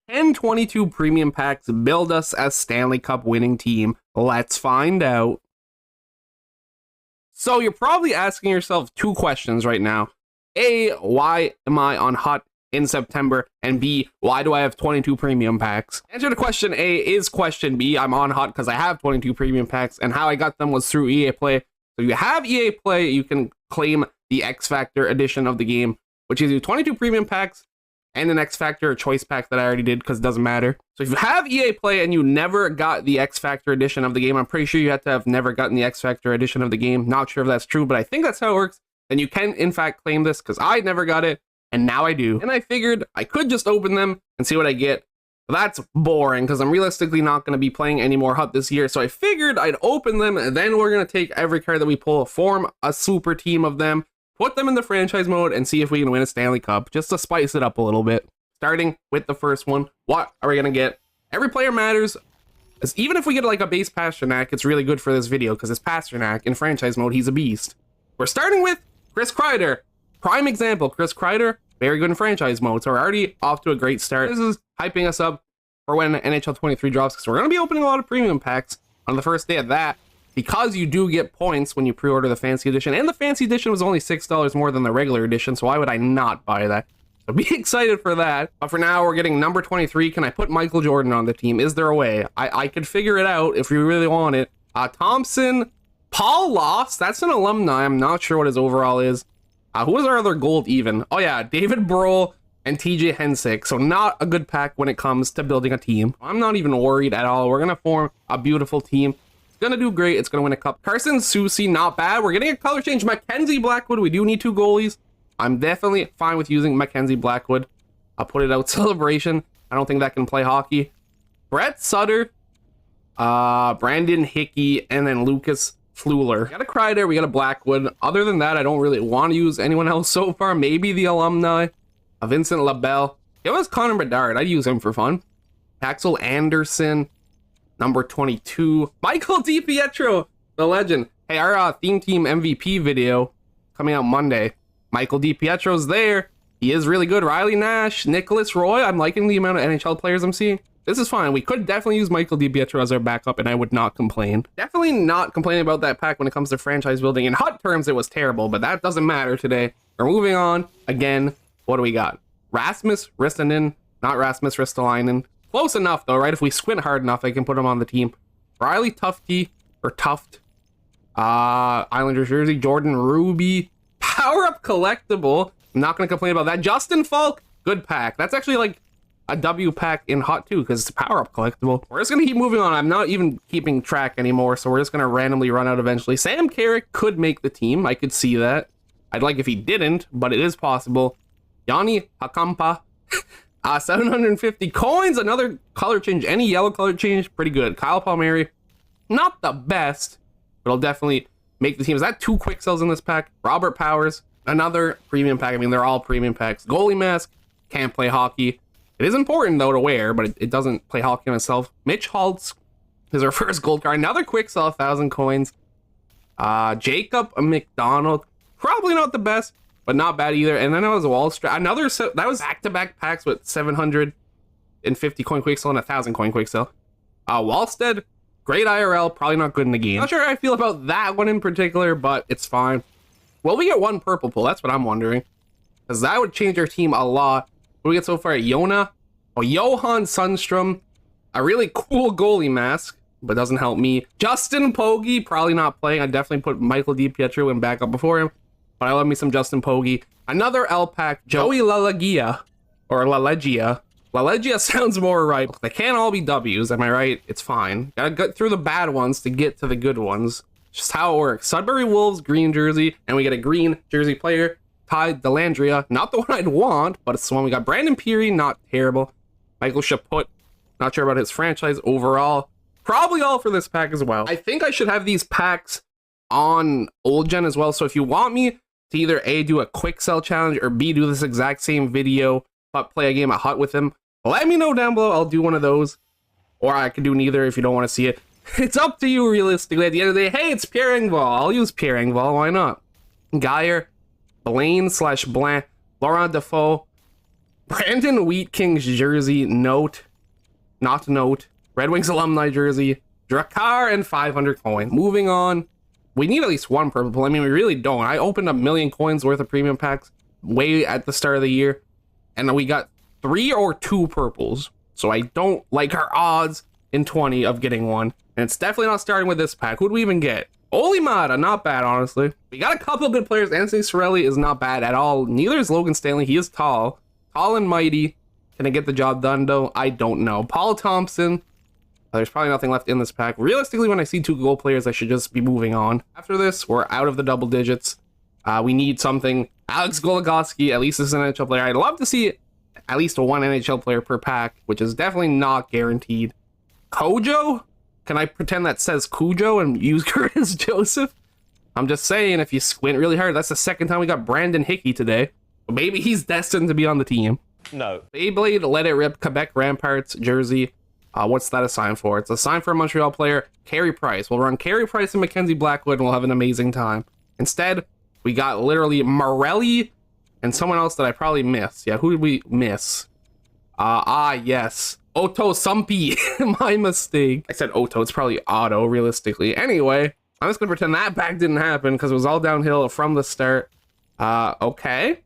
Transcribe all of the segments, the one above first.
Can 22 premium packs build us a Stanley Cup winning team? Let's find out. So you're probably asking yourself two questions right now. A, why am I on hot in September? And B, why do I have 22 premium packs? Answer to question A is question B. I'm on hot because I have 22 premium packs, and how I got them was through EA Play. So if you have EA Play, you can claim the X Factor edition of the game, which gives you 22 premium packs and an X Factor choice pack that I already did because it doesn't matter. So if you have EA Play and you never got the X Factor edition of the game, I'm pretty sure you have to have never gotten the X Factor edition of the game. Not sure if that's true, but I think that's how it works. And you can, in fact, claim this because I never got it, and now I do. And I figured I could just open them and see what I get. But that's boring because I'm realistically not going to be playing any more HUT this year. So I figured I'd open them, and then we're going to take every card that we pull, form a super team of them, put them in the franchise mode, and see if we can win a Stanley Cup, just to spice it up a little bit. Starting with the first one, what are we going to get? Every player matters. As even if we get like a base Pasternak, it's really good for this video because it's Pasternak in franchise mode. He's a beast. We're starting with Chris Kreider. Prime example, Chris Kreider, very good in franchise mode. So we're already off to a great start. This is hyping us up for when NHL 23 drops, because we're going to be opening a lot of premium packs on the first day of that, because you do get points when you pre-order the fancy edition, and the fancy edition was only $6 more than the regular edition, so why would I not buy that? So be excited for that. But for now, we're getting number 23. Can I put Michael Jordan on the team? Is there a way? I could figure it out if you really want it. Thompson, Paul Loss, that's an alumni. I'm not sure what his overall is. Who was our other gold even? Oh yeah, David Brohl and TJ Hensick. So not a good pack when it comes to building a team. I'm not even worried at all. We're gonna form a beautiful team. It's gonna do great. It's gonna win a cup. Carson Soucy, not bad. We're getting a color change. Mackenzie Blackwood, we do need 2 goalies. I'm definitely fine with using Mackenzie Blackwood. I'll put it out Celebration. I don't think that can play hockey. Brett Sutter, Brandon Hickey, and then Lucas Flueler. We got a Kreider, we got a Blackwood. Other than that, I don't really want to use anyone else so far. Maybe the alumni. Vincent LaBelle. It was Connor Bedard. I'd use him for fun. Axel Anderson, number 22. Michael DiPietro, the legend. Hey, our theme team MVP video coming out Monday. Michael DiPietro's there. He is really good. Riley Nash, Nicholas Roy. I'm liking the amount of NHL players I'm seeing. This is fine. We could definitely use Michael DiPietro as our backup, and I would not complain. Definitely not complaining about that pack when it comes to franchise building. In HUT terms, it was terrible, but that doesn't matter today. We're moving on. Again, what do we got? Rasmus Ristonen, not Rasmus Ristolainen. Close enough, though, right? If we squint hard enough, I can put him on the team. Riley Tufte, or Tuft. Islanders jersey. Jordan Ruby. Power-up collectible. I'm not going to complain about that. Justin Falk, good pack. That's actually like a W pack in HUT too, because it's a power-up collectible. We're just going to keep moving on. I'm not even keeping track anymore, so we're just going to randomly run out eventually. Sam Carrick could make the team. I could see that. I'd like if he didn't, but it is possible. Yanni Hakampa, 750 coins. Another color change. Any yellow color change, pretty good. Kyle Palmieri, not the best, but I'll definitely make the team. Is that 2 quick sells in this pack? Robert Powers, another premium pack. I mean, they're all premium packs. Goalie mask, can't play hockey. It is important, though, to wear, but it doesn't play hockey on itself. Mitch Holtz is our first gold card. Another quick sell, 1,000 coins. Jacob McDonald, probably not the best, but not bad either. And then that was a Wallstrom. That was back-to-back packs with 750 coin quick sell and 1,000 coin quick sell. Wallstead, great IRL, probably not good in the game. Not sure how I feel about that one in particular, but it's fine. Will we get 1 purple pull? That's what I'm wondering, because that would change our team a lot. What do we get so far? Johan Sundstrom, a really cool goalie mask, but doesn't help me. Justin Pogge, probably not playing. I definitely put Michael DiPietro in backup before him, but I love me some Justin Pogge. Another L pack, Joey LaLeggia, or LaLeggia. LaLeggia sounds more right. They can't all be W's, am I right? It's fine. Gotta get through the bad ones to get to the good ones. Just how it works. Sudbury Wolves, green jersey, and we get a green jersey player. Ty Dellandrea, not the one I'd want, but it's the one we got. Brandon Peary, not terrible. Michael Chaput, not sure about his franchise overall. Probably all for this pack as well. I think I should have these packs on old gen as well. So if you want me to either A, do a quick sell challenge, or B, do this exact same video, but play a game at HUT with him, let me know down below. I'll do one of those. Or I can do neither if you don't want to see it. It's up to you realistically. At the end of the day, hey, it's Pierre Engvall. I'll use Pierre Engvall. Why not? Geyer, Blaine / Blanc, Laurent Defoe, Brandon Wheat King's jersey, note, not note. Red Wings alumni jersey, Drakkar, and 500 coins. Moving on. We need at least one purple. I mean, we really don't. I opened a million coins worth of premium packs way at the start of the year, and we got 3 or 2 purples. So I don't like our odds in 20 of getting one. And it's definitely not starting with this pack. Who'd we even get? Olimata, not bad, honestly. We got a couple of good players. Anthony Cirelli is not bad at all. Neither is Logan Stanley. He is tall. Tall and mighty. Can I get the job done, though? I don't know. Paul Thompson. There's probably nothing left in this pack. Realistically, when I see 2 goal players, I should just be moving on. After this, we're out of the double digits. We need something. Alex Goligoski, at least as an NHL player. I'd love to see at least 1 NHL player per pack, which is definitely not guaranteed. Kojo? Can I pretend that says Cujo and use Curtis Joseph? I'm just saying, if you squint really hard, that's the second time we got Brandon Hickey today. Maybe he's destined to be on the team. No. Beyblade Let It Rip Quebec Ramparts jersey. What's that a sign for? It's a sign for a Montreal player, Carey Price. We'll run Carey Price and Mackenzie Blackwood, and we'll have an amazing time. Instead, we got literally Morelli and someone else that I probably missed. Yeah, who did we miss? Yes. Otto Sumpi. My mistake. I said Otto. It's probably Otto, realistically. Anyway, I'm just going to pretend that back didn't happen because it was all downhill from the start. Okay.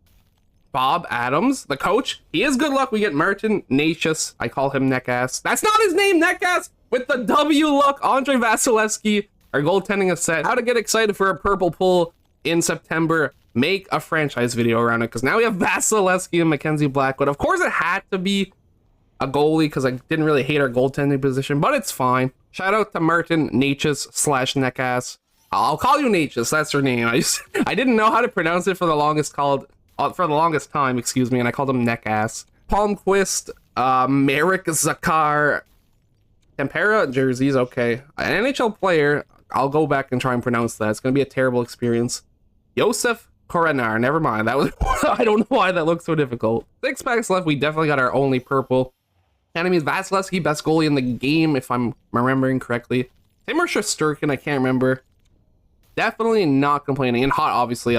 Bob Adams, the coach. He is good luck. We get Martin Natius. I call him Neckass. That's not his name, Neckass! With the W luck, Andre Vasilevsky. Our goaltending is set. How to get excited for a purple pull in September. Make a franchise video around it, because now we have Vasilevsky and Mackenzie Blackwood. Of course, it had to be a goalie, because I didn't really hate our goaltending position, but it's fine. Shout out to Martin Natius / Neckass. I'll call you Natius. That's her name. I didn't know how to pronounce it for the longest time, excuse me, and I called him Neckass. Palmquist, Marek Zakar, Tempera jerseys, okay. An NHL player, I'll go back and try and pronounce that. It's going to be a terrible experience. Josef Korenar, never mind. That was, I don't know why that looks so difficult. 6 packs left, we definitely got our only purple. Enemy Vasilevsky, best goalie in the game, if I'm remembering correctly. Tim or Shesterkin, I can't remember. Definitely not complaining. And hot, obviously,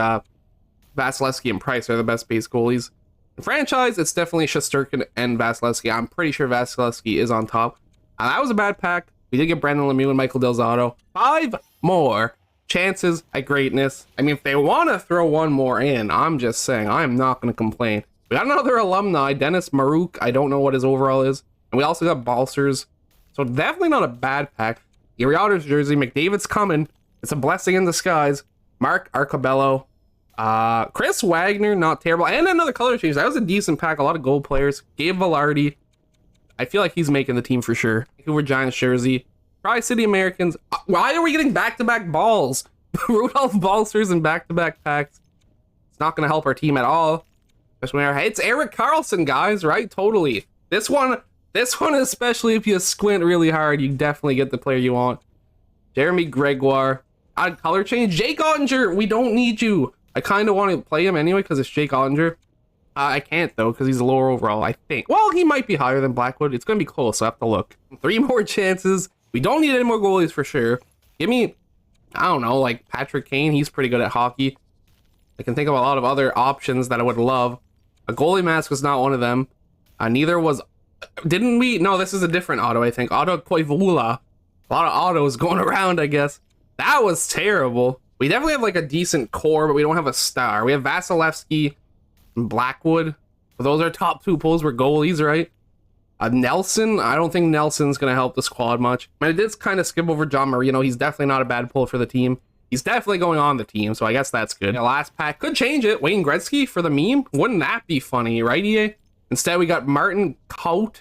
Vasilevsky and Price are the best base goalies. In franchise, it's definitely Shesterkin and Vasilevsky. I'm pretty sure Vasilevsky is on top. That was a bad pack. We did get Brandon Lemieux and Michael Del Zotto. 5 more chances at greatness. I mean, if they want to throw one more in, I'm just saying, I'm not going to complain. We got another alumni, Dennis Marouk. I don't know what his overall is. And we also got Balsers. So definitely not a bad pack. Erie Otters jersey, McDavid's coming. It's a blessing in disguise. Mark Arcabello. Chris Wagner, not terrible. And another color change. That was a decent pack. A lot of gold players. Gabe Velarde. I feel like he's making the team for sure. Vancouver Giants jersey. Tri-City Americans. Why are we getting back-to-back balls? Rudolph Balsers and back-to-back packs. It's not going to help our team at all. It's Eric Carlson, guys, right? Totally. This one, especially if you squint really hard, you definitely get the player you want. Jeremy Gregoire. Color change. Jake Ottinger, we don't need you. I kind of want to play him anyway because it's Jake Ottinger. I can't, though, because he's lower overall, I think. Well, he might be higher than Blackwood. It's going to be close, so I have to look. 3 more chances. We don't need any more goalies for sure. Give me, I don't know, like Patrick Kane. He's pretty good at hockey. I can think of a lot of other options that I would love. A goalie mask was not one of them. Neither was... Didn't we? No, this is a different auto, I think. Otto Koivula. A lot of autos going around, I guess. That was terrible. We definitely have like a decent core, but we don't have a star. We have Vasilevsky and Blackwood. But those are top 2 pulls. We're goalies, right? Nelson. I don't think Nelson's going to help the squad much. I mean, I did kind of skip over John Marino. He's definitely not a bad pull for the team. He's definitely going on the team, so I guess that's good. The last pack could change it. Wayne Gretzky for the meme. Wouldn't that be funny, right, EA? Instead, we got Martin Kaut.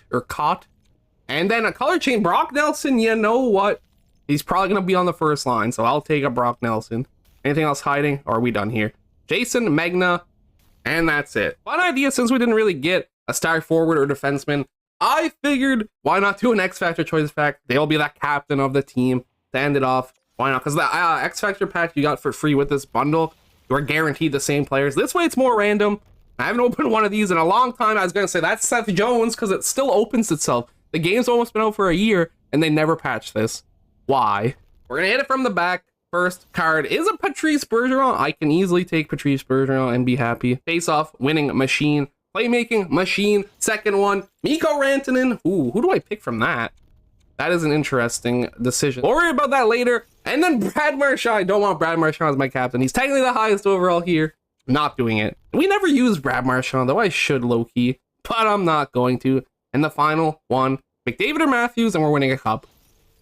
And then a color change. Brock Nelson, you know what? He's probably going to be on the first line, so I'll take a Brock Nelson. Anything else hiding? Or are we done here? Jason Magna. And that's it. Fun idea, since we didn't really get a star forward or defenseman. I figured, why not do an X Factor choice pack? They'll be the captain of the team to end it off. Why not? Because the X Factor pack you got for free with this bundle, you are guaranteed the same players. This way, it's more random. I haven't opened one of these in a long time. I was going to say that's Seth Jones because it still opens itself. The game's almost been out for a year, and they never patched this. Why? We're going to hit it from the back. First card is a Patrice Bergeron. I can easily take Patrice Bergeron and be happy. Face-off winning machine. Playmaking machine. Second one, Mikko Rantanen. Ooh, who do I pick from that? That is an interesting decision. We'll worry about that later. And then Brad Marchand. I don't want Brad Marchand as my captain. He's technically the highest overall here. Not doing it. We never use Brad Marchand, though I should low-key, but I'm not going to. And the final one, McDavid or Matthews, and we're winning a cup.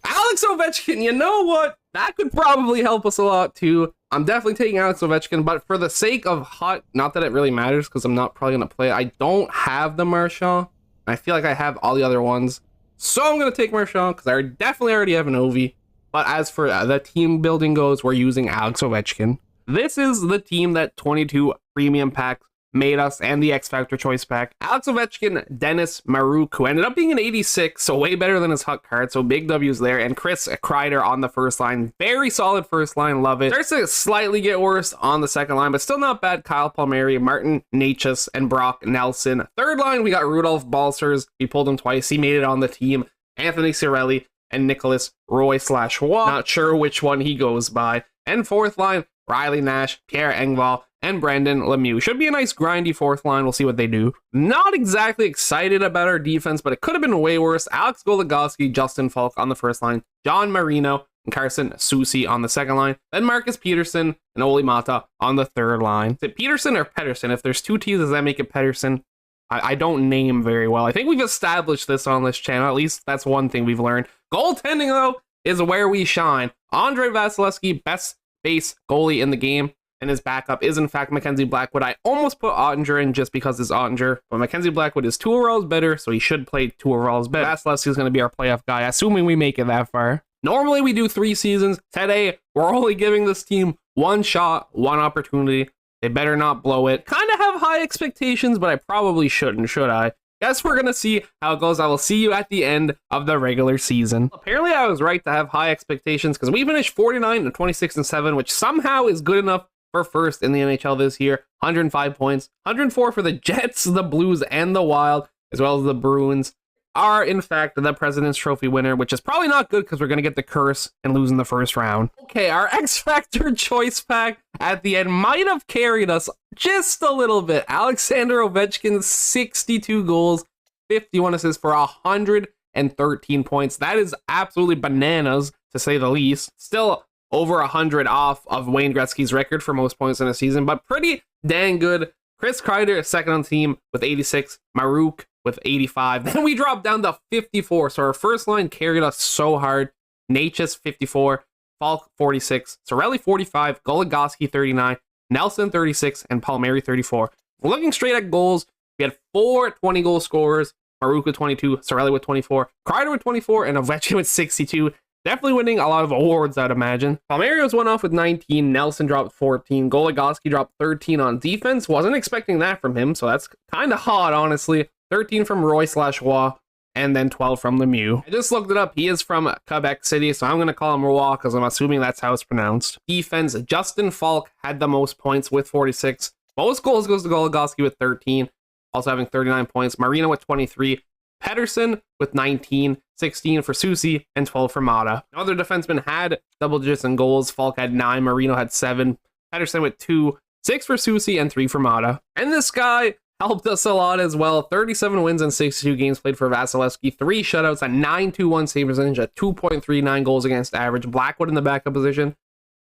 Alex Ovechkin, you know what? That could probably help us a lot, too. I'm definitely taking Alex Ovechkin, but for the sake of hot, not that it really matters, because I'm not probably going to play it. I don't have the Marchand. I feel like I have all the other ones. So I'm going to take Marchand, because I definitely already have an Ovi. But as for the team building goes, we're using Alex Ovechkin. This is the team that 22 premium packs made us, and the X Factor choice pack. Alex Ovechkin, Dennis Maruk, who ended up being an 86, so way better than his Hut card, so big W's there, and Chris Kreider on the first line. Very solid first line, love it. Starts to slightly get worse on the second line, but still not bad. Kyle Palmieri, Martin Necas, and Brock Nelson. Third line, we got Rudolph Balcers. We pulled him twice. He made it on the team. Anthony Cirelli and Nicholas Roy/Waugh. Not sure which one he goes by. And fourth line, Riley Nash, Pierre Engvall, and Brandon Lemieux. Should be a nice grindy fourth line. We'll see what they do. Not exactly excited about our defense, but it could have been way worse. Alex Goligoski, Justin Falk on the first line, John Marino, and Carson Soucy on the second line, then Marcus Peterson and Oli Mata on the third line. Is it Peterson or Pedersen? If there's two T's, does that make it Pedersen? I don't name very well. I think we've established this on this channel. At least that's one thing we've learned. Goaltending, though, is where we shine. Andrei Vasilevsky, best base goalie in the game, and his backup is in fact Mackenzie Blackwood. I almost put Ottinger in just because it's Ottinger, but Mackenzie Blackwood is 2 overalls better, so he should play 2 overalls better. Vasilevsky is going to be our playoff guy, assuming we make it that far. Normally we do 3 seasons. Today, we're only giving this team 1 shot, 1 opportunity. They better not blow it. Kind of have high expectations, but I probably shouldn't, should I? Guess we're going to see how it goes. I will see you at the end of the regular season. Apparently, I was right to have high expectations because we finished 49 and 26 and 7, which somehow is good enough for first in the NHL this year. 105 points, 104 for the Jets, the Blues, and the Wild, as well as the Bruins are, in fact, the President's Trophy winner, which is probably not good because we're going to get the curse and lose in the first round. Okay, our X Factor choice pack at the end might have carried us just a little bit. Alexander Ovechkin, 62 goals, 51 assists for 113 points. That is absolutely bananas, to say the least. Still over 100 off of Wayne Gretzky's record for most points in a season, but pretty dang good. Chris Kreider, second on the team with 86. Maruk with 85. Then we dropped down to 54. So our first line carried us so hard. Necas, 54. Falk, 46. Cirelli, 45. Goligoski, 39. Nelson, 36. And Palmieri, 34. We're looking straight at goals. We had 4 20-goal scorers. Maruk with 22. Cirelli with 24. Kreider with 24. And Ovechkin with 62. Definitely winning a lot of awards, I'd imagine. Palmieri was 1 off with 19. Nelson dropped 14. Goligoski dropped 13 on defense. Wasn't expecting that from him, so that's kind of hot, honestly. 13 from Roy/Waugh, and then 12 from Lemieux. I just looked it up. He is from Quebec City, so I'm going to call him Roy because I'm assuming that's how it's pronounced. Defense, Justin Falk had the most points with 46. Most goals goes to Goligoski with 13, also having 39 points. Marino with 23. Pedersen with 19, 16 for Soucy, and 12 for Mata. Other defensemen had double digits in goals. Falk had 9, Marino had 7, Pedersen with 2, 6 for Soucy, and 3 for Mata. And this guy helped us a lot as well. 37 wins and 62 games played for Vasilevsky, 3 shutouts, a 9.21 save percentage, a 2.39 goals against average. Blackwood in the backup position.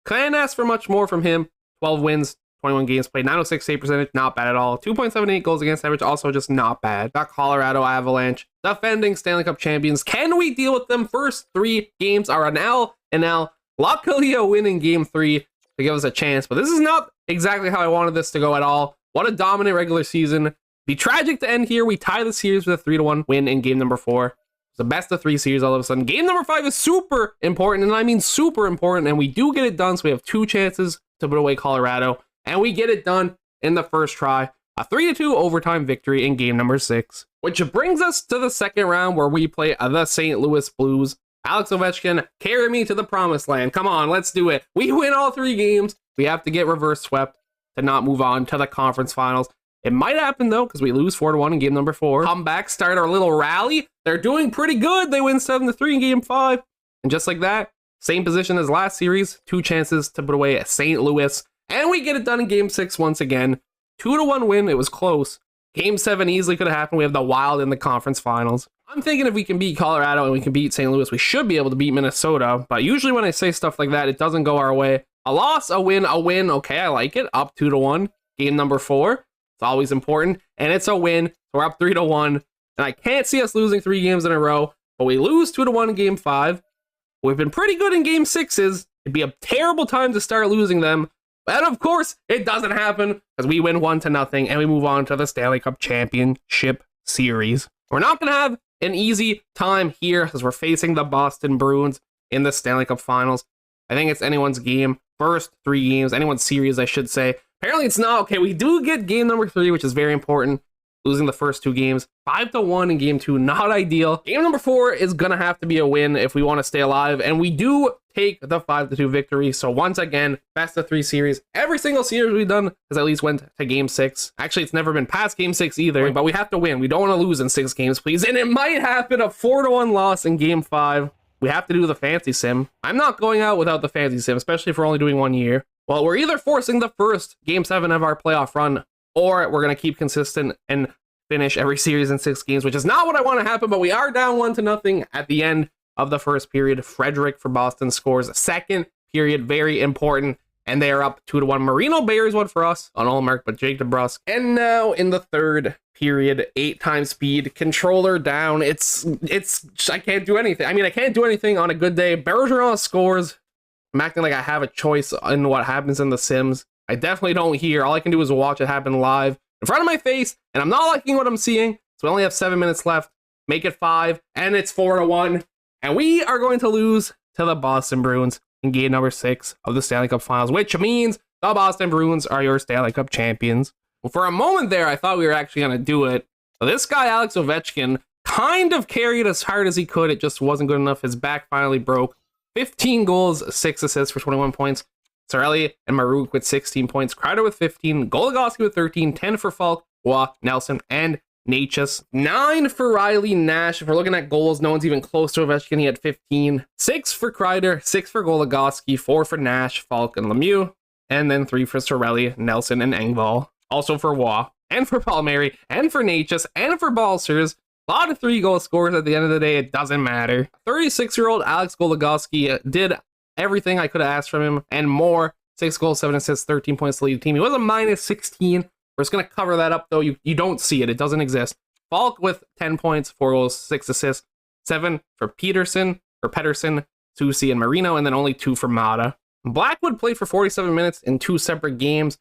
Can't ask for much more from him. 12 wins, 21 games played, 906 save percentage, not bad at all. 2.78 goals against average, also just not bad. Got Colorado Avalanche, defending Stanley Cup champions. Can we deal with them? First 3 games are an L and L. Luckily a win in game 3 to give us a chance, but this is not exactly how I wanted this to go at all. What a dominant regular season. Be tragic to end here. We tie the series with a 3-1 win in game number 4. It's the best of 3 series all of a sudden. Game number 5 is super important, and I mean super important, and we do get it done, so we have 2 chances to put away Colorado. And we get it done in the first try. A 3-2 overtime victory in game number 6. Which brings us to the second round where we play the St. Louis Blues. Alex Ovechkin, carry me to the promised land. Come on, let's do it. We win all 3 games. We have to get reverse swept to not move on to the conference finals. It might happen though, because we lose 4-1 in game number 4. Come back, start our little rally. They're doing pretty good. They win 7-3 in game 5. And just like that, same position as last series. 2 chances to put away at St. Louis. And we get it done in game 6 once again. 2-1 win. It was close, Game 7 easily could have happened. We have the Wild in the conference finals. I'm thinking if we can beat Colorado and we can beat St. Louis, we should be able to beat Minnesota. But usually when I say stuff like that, it doesn't go our way. A loss, a win, a win. Okay, I like it. Up 2-1. Game number 4. It's always important. And it's a win. So we're up 3-1. And I can't see us losing 3 games in a row. But we lose 2-1 in game 5. We've been pretty good in game 6s. It'd be a terrible time to start losing them. And of course, it doesn't happen because we win 1-0 and we move on to the Stanley Cup Championship Series. We're not going to have an easy time here because we're facing the Boston Bruins in the Stanley Cup Finals. I think it's anyone's game. First 3 games, anyone's series, I should say. Apparently it's not. Okay, we do get game number 3, which is very important. Losing the first 2 games. 5-1 in game 2, not ideal. Game number 4 is going to have to be a win if we want to stay alive. And we do take the 5-2 victory. So once again, best of 3 series. Every single series we've done has at least went to game 6. Actually, it's never been past game 6 either, but we have to win. We don't want to lose in 6 games, please. And it might happen, a 4-1 loss in game 5. We have to do the fancy sim. I'm not going out without the fancy sim, especially if we're only doing 1 year. Well, we're either forcing the first game 7 of our playoff run, or we're going to keep consistent and finish every series in 6 games, which is not what I want to happen, but we are down 1-0 at the end of the first period. Frederick for Boston scores. Second period, very important, and they are up 2-1. Marino Bears one for us on all mark, but Jake DeBrusk. And now in the third period, 8 times speed, controller down. It's I can't do anything. I mean, I can't do anything on a good day. Bergeron scores. I'm acting like I have a choice in what happens in the Sims. I definitely don't hear. All I can do is watch it happen live in front of my face, and I'm not liking what I'm seeing. So we only have 7 minutes left. Make it 5, and it's 4-1. And we are going to lose to the Boston Bruins in game number 6 of the Stanley Cup Finals, which means the Boston Bruins are your Stanley Cup champions. Well, for a moment there, I thought we were actually going to do it. So this guy, Alex Ovechkin, kind of carried as hard as he could. It just wasn't good enough. His back finally broke. 15 goals, 6 assists for 21 points. Cirelli and Maruk with 16 points. Kreider with 15. Goligoski with 13. 10 for Falk, Waugh, Nelson, and Natchez. 9 for Riley Nash. If we're looking at goals, no one's even close to Ovechkin. He had 15. 6 for Kreider. 6 for Goligoski. 4 for Nash, Falk, and Lemieux. And then 3 for Cirelli, Nelson, and Engvall. Also for Waugh, and for Palmieri, and for Natchez, and for Balcers. A lot of 3-goal scores at the end of the day. It doesn't matter. 36-year-old Alex Goligoski did everything I could have asked from him and more. 6 goals, 7 assists, 13 points to lead the team. He was a minus 16. We're just going to cover that up, though. You don't see it. It doesn't exist. Falk with 10 points, 4 goals, 6 assists, 7 for Pedersen, Soucy, and Marino, and then only 2 for Mata. Blackwood played for 47 minutes in 2 separate games,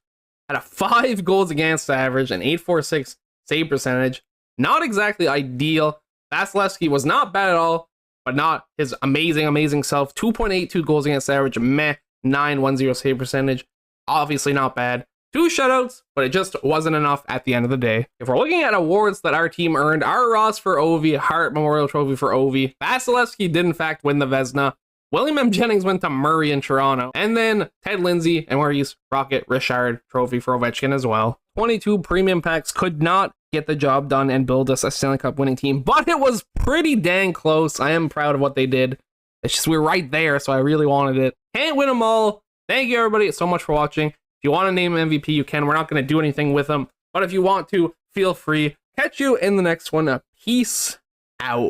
had a 5 goals against average, an 8.46 save percentage. Not exactly ideal. Vasilevsky was not bad at all, but not his amazing self. 2.82 goals against average, meh, 9.10 save percentage. Obviously not bad. 2 shutouts, but it just wasn't enough at the end of the day. If we're looking at awards that our team earned, our Ross for Ovi, Hart Memorial Trophy for Ovi. Vasilevsky did in fact win the Vezina. William M. Jennings went to Murray in Toronto. And then Ted Lindsay and Maurice Rocket Richard Trophy for Ovechkin as well. 22 premium packs could not get the job done and build us a Stanley Cup winning team, but it was pretty dang close. I am proud of what they did. It's just we were right there, so I really wanted it. Can't win them all. Thank you, everybody, so much for watching. If you want to name MVP, you can. We're not going to do anything with them, but if you want to, feel free. Catch you in the next one. Peace out.